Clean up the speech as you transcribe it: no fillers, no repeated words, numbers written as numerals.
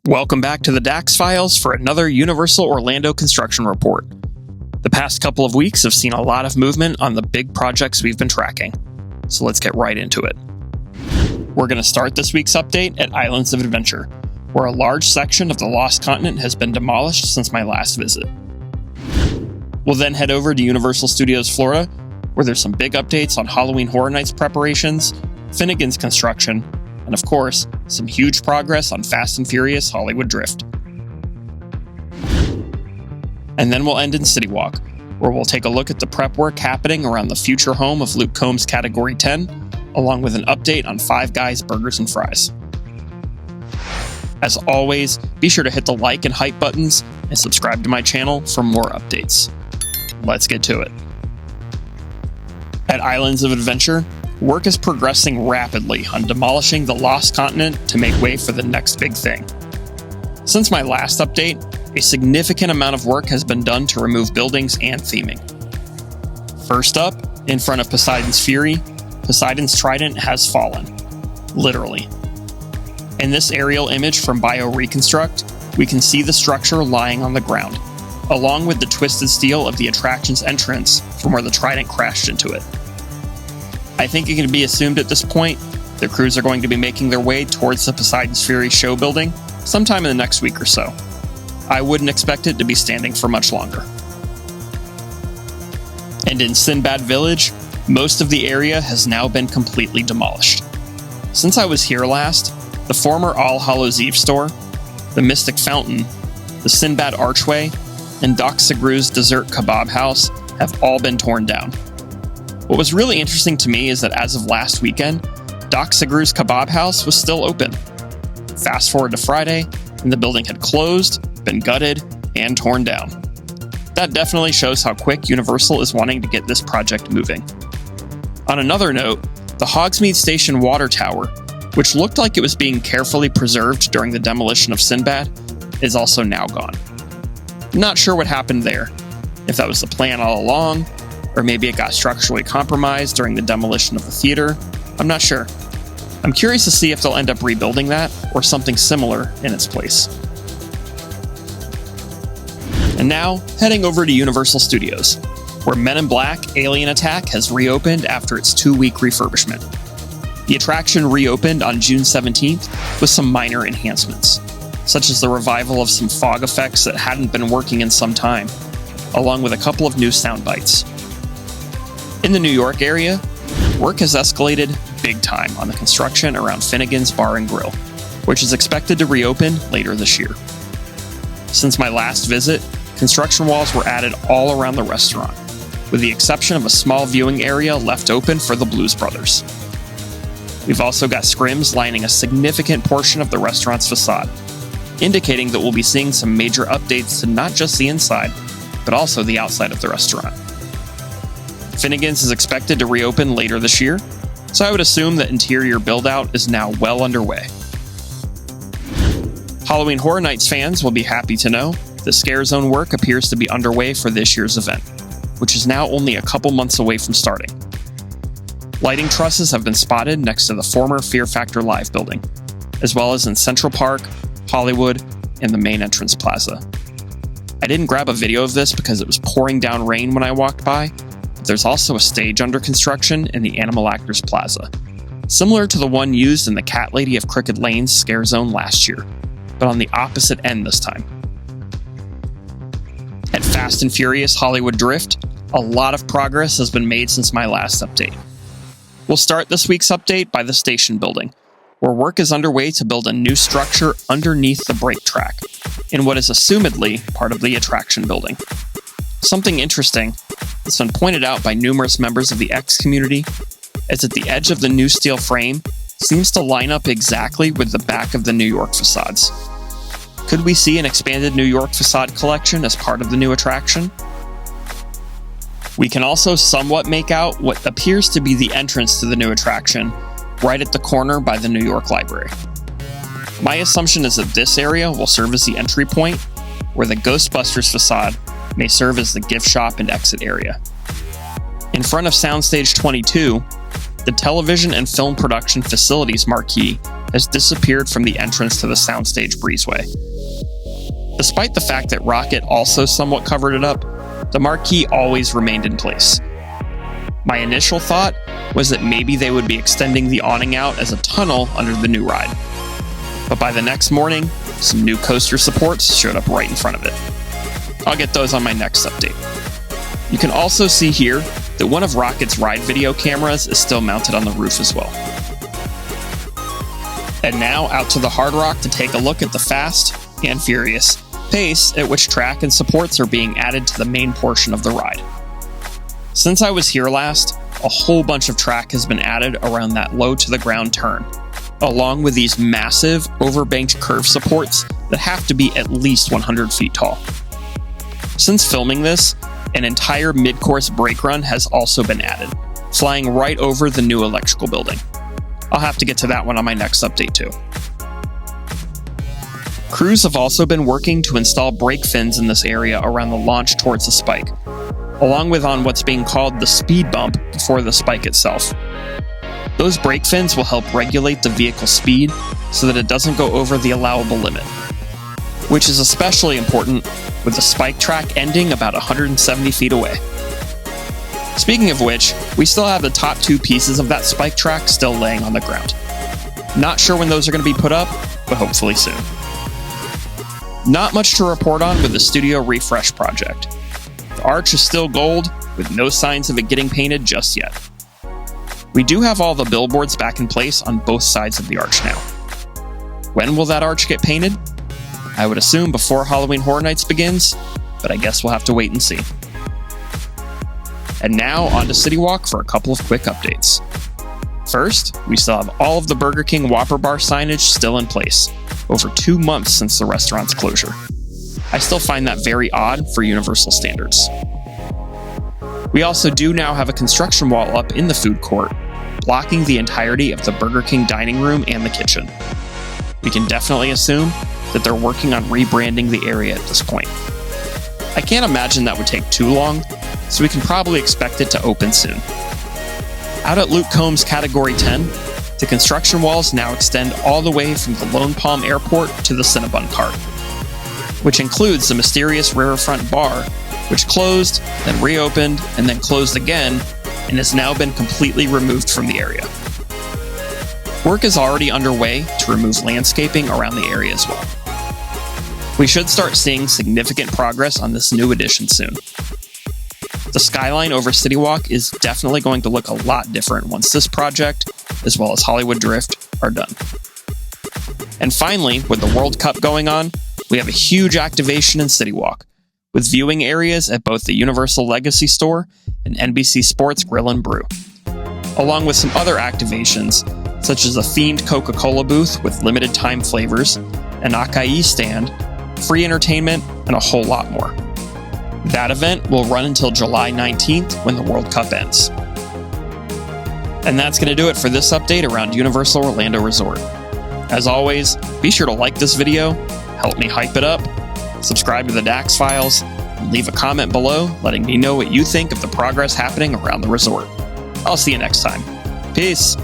Welcome back to the DAX Files for another Universal Orlando construction report. The past couple of weeks have seen a lot of movement on the big projects we've been tracking, so let's get right into it. We're going to start this week's update at Islands of Adventure, where a large section of the Lost Continent has been demolished since my last visit. We'll then head over to Universal Studios Florida, where there's some big updates on Halloween Horror Nights preparations, Finnegan's construction, and of course, some huge progress on Fast and Furious Hollywood Drift. And then we'll end in CityWalk, where we'll take a look at the prep work happening around the future home of Luke Combs' Category 10, along with an update on Five Guys Burgers and Fries. As always, be sure to hit the like and hype buttons and subscribe to my channel for more updates. Let's get to it. At Islands of Adventure, work is progressing rapidly on demolishing the Lost Continent to make way for the next big thing. Since my last update, a significant amount of work has been done to remove buildings and theming. First up, in front of Poseidon's Fury, Poseidon's Trident has fallen. Literally. In this aerial image from BioReconstruct, we can see the structure lying on the ground, along with the twisted steel of the attraction's entrance from where the Trident crashed into it. I think it can be assumed at this point the crews are going to be making their way towards the Poseidon's Fury show building sometime in the next week or so. I wouldn't expect it to be standing for much longer. And in Sinbad Village, most of the area has now been completely demolished. Since I was here last, the former All Hallows Eve store, the Mystic Fountain, the Sinbad Archway, and Doc Segru's Dessert Kebab House have all been torn down. What was really interesting to me is that as of last weekend, Doc Segru's Kebab House was still open. Fast forward to Friday, and the building had closed, been gutted, and torn down. That definitely shows how quick Universal is wanting to get this project moving. On another note, the Hogsmeade Station water tower, which looked like it was being carefully preserved during the demolition of Sinbad, is also now gone. Not sure what happened there, if that was the plan all along, or maybe it got structurally compromised during the demolition of the theater. I'm not sure. I'm curious to see if they'll end up rebuilding that or something similar in its place. And now, heading over to Universal Studios, where Men in Black: Alien Attack has reopened after its 2-week refurbishment. The attraction reopened on June 17th with some minor enhancements, such as the revival of some fog effects that hadn't been working in some time, along with a couple of new sound bites. In the New York area, work has escalated big time on the construction around Finnegan's Bar and Grill, which is expected to reopen later this year. Since my last visit, construction walls were added all around the restaurant, with the exception of a small viewing area left open for the Blues Brothers. We've also got scrims lining a significant portion of the restaurant's facade, indicating that we'll be seeing some major updates to not just the inside, but also the outside of the restaurant. Finnegan's is expected to reopen later this year, so I would assume that interior build-out is now well underway. Halloween Horror Nights fans will be happy to know the Scare Zone work appears to be underway for this year's event, which is now only a couple months away from starting. Lighting trusses have been spotted next to the former Fear Factor Live building, as well as in Central Park, Hollywood, and the main entrance plaza. I didn't grab a video of this because it was pouring down rain when I walked by. There's also a stage under construction in the Animal Actors Plaza, similar to the one used in the Cat Lady of Crooked Lane's Scare Zone last year, but on the opposite end this time. At Fast and Furious Hollywood Drift, a lot of progress has been made since my last update. We'll start this week's update by the station building, where work is underway to build a new structure underneath the brake track, in what is assumedly part of the attraction building. Something interesting that's been pointed out by numerous members of the X community is that the edge of the new steel frame seems to line up exactly with the back of the New York facades. Could we see an expanded New York facade collection as part of the new attraction? We can also somewhat make out what appears to be the entrance to the new attraction, right at the corner by the New York Library. My assumption is that this area will serve as the entry point, where the Ghostbusters facade may serve as the gift shop and exit area. In front of Soundstage 22, the television and film production facilities marquee has disappeared from the entrance to the soundstage breezeway. Despite the fact that Rocket also somewhat covered it up, the marquee always remained in place. My initial thought was that maybe they would be extending the awning out as a tunnel under the new ride. But by the next morning, some new coaster supports showed up right in front of it. I'll get those on my next update. You can also see here that one of Rocket's ride video cameras is still mounted on the roof as well. And now out to the Hard Rock to take a look at the fast and furious pace at which track and supports are being added to the main portion of the ride. Since I was here last, a whole bunch of track has been added around that low to the ground turn, along with these massive overbanked curve supports that have to be at least 100 feet tall. Since filming this, an entire mid-course brake run has also been added, flying right over the new electrical building. I'll have to get to that one on my next update too. Crews have also been working to install brake fins in this area around the launch towards the spike, along with on what's being called the speed bump before the spike itself. Those brake fins will help regulate the vehicle's speed so that it doesn't go over the allowable limit, which is especially important with the spike track ending about 170 feet away. Speaking of which, we still have the top two pieces of that spike track still laying on the ground. Not sure when those are going to be put up, but hopefully soon. Not much to report on with the studio refresh project. The arch is still gold, with no signs of it getting painted just yet. We do have all the billboards back in place on both sides of the arch now. When will that arch get painted? I would assume before Halloween Horror Nights begins, but I guess we'll have to wait and see. And now on to CityWalk for a couple of quick updates. First, we still have all of the Burger King Whopper Bar signage still in place, over 2 months since the restaurant's closure. I still find that very odd for Universal standards. We also do now have a construction wall up in the food court, blocking the entirety of the Burger King dining room and the kitchen. We can definitely assume that they're working on rebranding the area at this point. I can't imagine that would take too long, so we can probably expect it to open soon. Out at Luke Combs Category 10, the construction walls now extend all the way from the Lone Palm Airport to the Cinnabon Cart, which includes the mysterious riverfront bar, which closed, then reopened, and then closed again, and has now been completely removed from the area. Work is already underway to remove landscaping around the area as well. We should start seeing significant progress on this new addition soon. The skyline over CityWalk is definitely going to look a lot different once this project, as well as Hollywood Drift, are done. And finally, with the World Cup going on, we have a huge activation in CityWalk, with viewing areas at both the Universal Legacy Store and NBC Sports Grill and Brew, along with some other activations, such as a themed Coca-Cola booth with limited time flavors, an acai stand, free entertainment, and a whole lot more. That event will run until July 19th when the World Cup ends. And that's going to do it for this update around Universal Orlando Resort. As always, be sure to like this video, help me hype it up, subscribe to the Dax Files, and leave a comment below letting me know what you think of the progress happening around the resort. I'll see you next time. Peace!